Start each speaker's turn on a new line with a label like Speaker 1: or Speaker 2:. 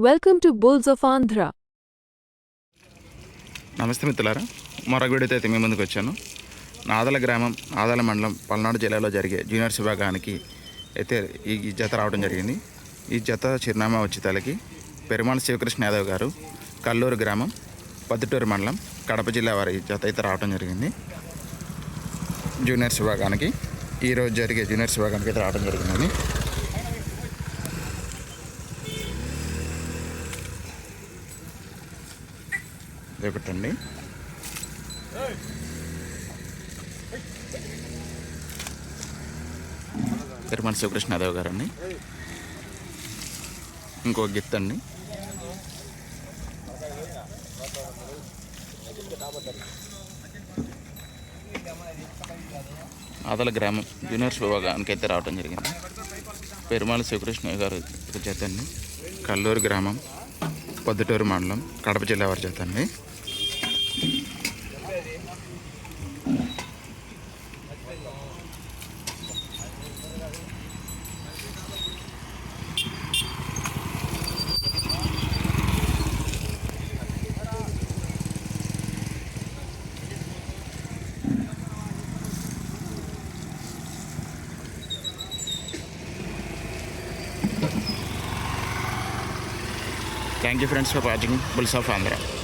Speaker 1: Welcome to Bulls of Andhra.
Speaker 2: నమస్తే మిత్రులారా, మరొక వీడియోతో అయితే మీ ముందుకు వచ్చాను. నాదల గ్రామం, నాదల మండలం, పల్నాడు జిల్లాలో జరిగే జూనియర్స్ విభాగానికి అయితే ఈ జత రావడం జరిగింది. ఈ జత చిరునామా వచ్చి తలకి పెరుమాళ శివకృష్ణ యాదవ్ గారు, కల్లూరు గ్రామం, పద్దుటూరు మండలం, కడప జిల్లా వారి జత అయితే రావడం జరిగింది. జూనియర్స్ విభాగానికి ఈరోజు జరిగే జూనియర్స్ విభాగానికి అయితే రావడం జరిగిందని ఒకటండి. తిరుమల శివకృష్ణ యాదవ్ గారండి. ఇంకో గిత్ అండి. ఆదల గ్రామం జూనియర్స్ విభాగానికి అయితే రావడం జరిగింది. పెరుమాళ శివకృష్ణ గారు జత అండి. కల్లూరు గ్రామం, పొద్దుటూరు మండలం, కడప జిల్లా వారి జత అండి. Thank you friends for watching Bulls of Andhra.